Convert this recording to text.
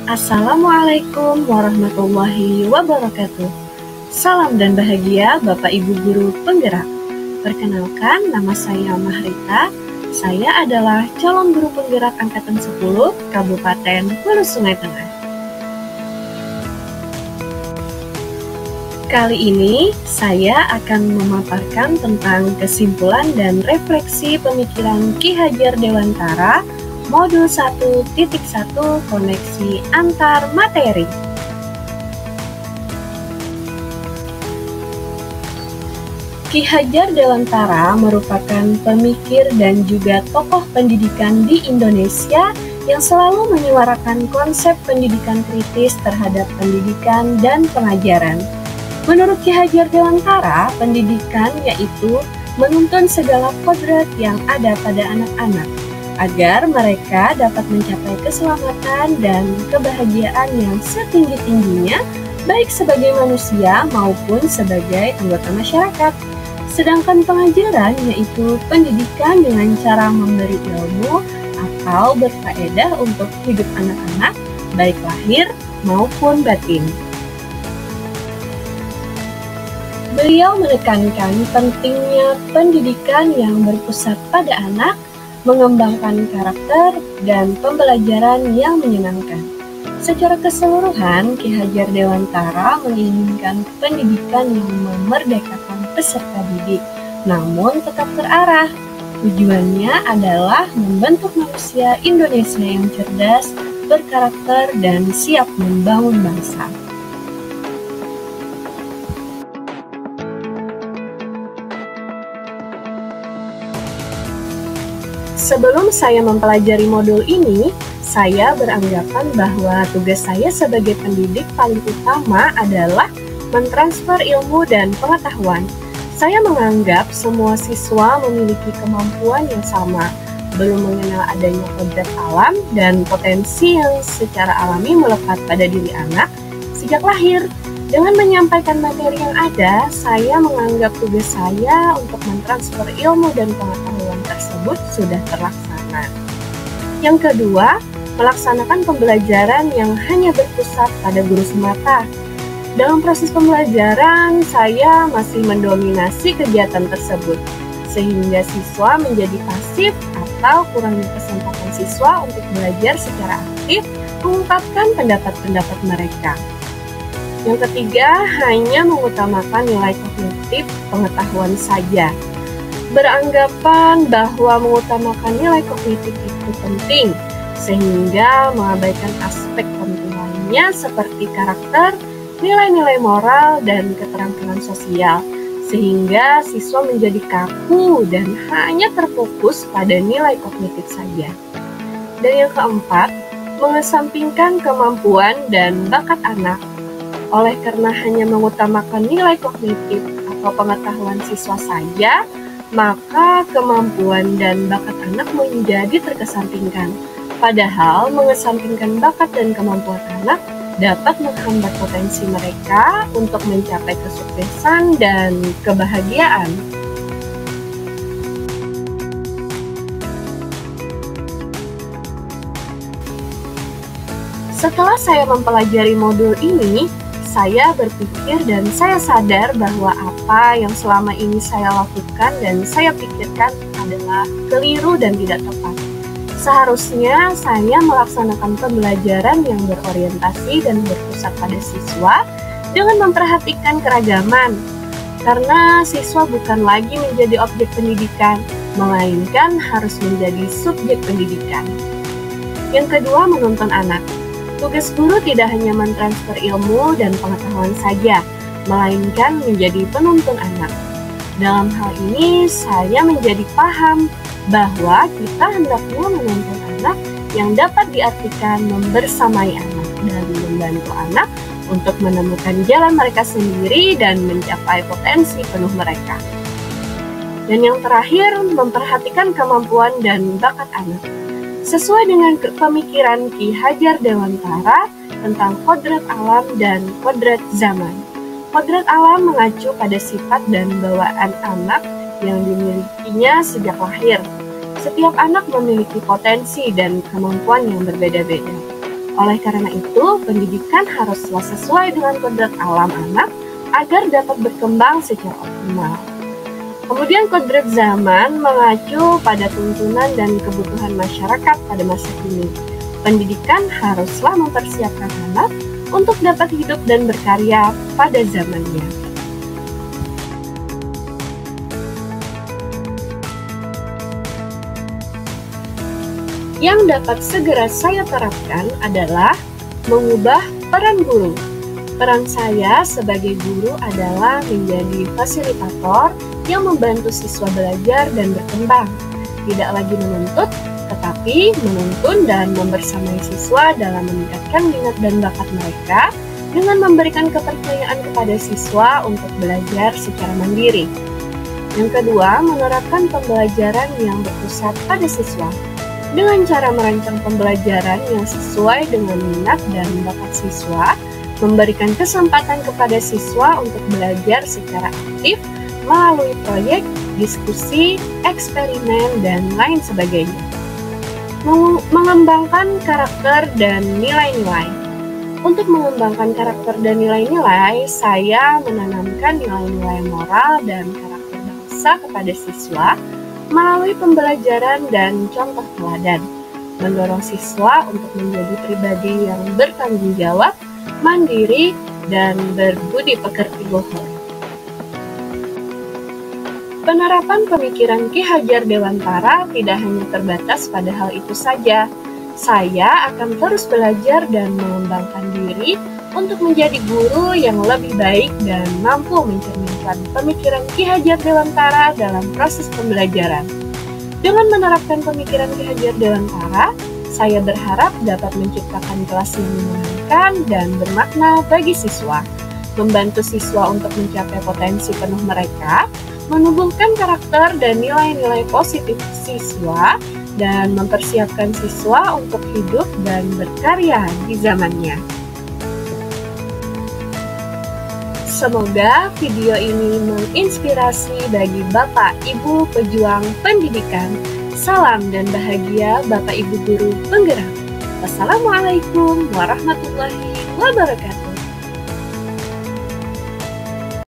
Assalamualaikum warahmatullahi wabarakatuh. Salam dan bahagia Bapak Ibu Guru Penggerak. Perkenalkan, nama saya Mahrita. Saya adalah calon guru penggerak angkatan 10 Kabupaten Hulu Sungai Tengah. Kali ini saya akan memaparkan tentang kesimpulan dan refleksi pemikiran Ki Hajar Dewantara Modul 1.1 Koneksi Antar Materi. Ki Hajar Dewantara merupakan pemikir dan juga tokoh pendidikan di Indonesia yang selalu menyuarakan konsep pendidikan kritis terhadap pendidikan dan pengajaran. Menurut Ki Hajar Dewantara, pendidikan yaitu menuntun segala kodrat yang ada pada anak-anak, agar mereka dapat mencapai keselamatan dan kebahagiaan yang setinggi-tingginya, baik sebagai manusia maupun sebagai anggota masyarakat. Sedangkan pengajaran yaitu pendidikan dengan cara memberi ilmu atau berfaedah untuk hidup anak-anak, baik lahir maupun batin. Beliau menekankan pentingnya pendidikan yang berpusat pada anak, mengembangkan karakter, dan pembelajaran yang menyenangkan. Secara keseluruhan, Ki Hajar Dewantara menginginkan pendidikan yang memerdekakan peserta didik, namun tetap terarah. Tujuannya adalah membentuk manusia Indonesia yang cerdas, berkarakter, dan siap membangun bangsa. Sebelum saya mempelajari modul ini, saya beranggapan bahwa tugas saya sebagai pendidik paling utama adalah mentransfer ilmu dan pengetahuan. Saya menganggap semua siswa memiliki kemampuan yang sama, belum mengenal adanya kodrat alam dan potensi yang secara alami melekat pada diri anak sejak lahir. Dengan menyampaikan materi yang ada, saya menganggap tugas saya untuk mentransfer ilmu dan pengetahuan tersebut sudah terlaksana. Yang kedua, melaksanakan pembelajaran yang hanya berpusat pada guru semata. Dalam proses pembelajaran, saya masih mendominasi kegiatan tersebut, sehingga siswa menjadi pasif atau kurangnya kesempatan siswa untuk belajar secara aktif, mengungkapkan pendapat-pendapat mereka. Yang ketiga, hanya mengutamakan nilai kognitif pengetahuan saja. Beranggapan bahwa mengutamakan nilai kognitif itu penting, sehingga mengabaikan aspek penting lainnya seperti karakter, nilai-nilai moral, dan keterampilan sosial, sehingga siswa menjadi kaku dan hanya terfokus pada nilai kognitif saja. Dan yang keempat, mengesampingkan kemampuan dan bakat anak. Oleh karena hanya mengutamakan nilai kognitif atau pengetahuan siswa saja, maka kemampuan dan bakat anak menjadi terkesampingkan. Padahal mengesampingkan bakat dan kemampuan anak dapat menghambat potensi mereka untuk mencapai kesuksesan dan kebahagiaan. Setelah saya mempelajari modul ini, saya berpikir dan saya sadar bahwa apa yang selama ini saya lakukan dan saya pikirkan adalah keliru dan tidak tepat. Seharusnya saya melaksanakan pembelajaran yang berorientasi dan berpusat pada siswa dengan memperhatikan keragaman, karena siswa bukan lagi menjadi objek pendidikan, melainkan harus menjadi subjek pendidikan. Yang kedua, menuntun anak. Tugas guru tidak hanya mentransfer ilmu dan pengetahuan saja, melainkan menjadi penuntun anak. Dalam hal ini, saya menjadi paham bahwa kita hendaknya menuntun anak yang dapat diartikan membersamai anak dan membantu anak untuk menemukan jalan mereka sendiri dan mencapai potensi penuh mereka. Dan yang terakhir, memperhatikan kemampuan dan bakat anak. Sesuai dengan pemikiran Ki Hajar Dewantara tentang kodrat alam dan kodrat zaman. Kodrat alam mengacu pada sifat dan bawaan anak yang dimilikinya sejak lahir. Setiap anak memiliki potensi dan kemampuan yang berbeda-beda. Oleh karena itu, pendidikan haruslah sesuai dengan kodrat alam anak agar dapat berkembang secara optimal. Kemudian kodrat zaman mengacu pada tuntunan dan kebutuhan masyarakat pada masa kini. Pendidikan haruslah mempersiapkan anak untuk dapat hidup dan berkarya pada zamannya. Yang dapat segera saya terapkan adalah mengubah peran guru. Peran saya sebagai guru adalah menjadi fasilitator yang membantu siswa belajar dan berkembang. Tidak lagi menuntut, tetapi menuntun dan membersamai siswa dalam meningkatkan minat dan bakat mereka dengan memberikan kepercayaan kepada siswa untuk belajar secara mandiri. Yang kedua, menerapkan pembelajaran yang berpusat pada siswa. Dengan cara merancang pembelajaran yang sesuai dengan minat dan bakat siswa, memberikan kesempatan kepada siswa untuk belajar secara aktif melalui proyek, diskusi, eksperimen, dan lain sebagainya. Mengembangkan karakter dan nilai-nilai. Untuk mengembangkan karakter dan nilai-nilai, saya menanamkan nilai-nilai moral dan karakter bangsa kepada siswa melalui pembelajaran dan contoh teladan, mendorong siswa untuk menjadi pribadi yang bertanggung jawab, mandiri, dan berbudi pekerti luhur. Penerapan pemikiran Ki Hajar Dewantara tidak hanya terbatas pada hal itu saja. Saya akan terus belajar dan mengembangkan diri untuk menjadi guru yang lebih baik dan mampu mencerminkan pemikiran Ki Hajar Dewantara dalam proses pembelajaran. Dengan menerapkan pemikiran Ki Hajar Dewantara, saya berharap dapat menciptakan kelas yang menyenangkan dan bermakna bagi siswa, membantu siswa untuk mencapai potensi penuh mereka, menumbuhkan karakter dan nilai-nilai positif siswa, dan mempersiapkan siswa untuk hidup dan berkarya di zamannya. Semoga video ini menginspirasi bagi Bapak Ibu pejuang pendidikan. Salam dan bahagia Bapak Ibu guru penggerak. Wassalamualaikum warahmatullahi wabarakatuh.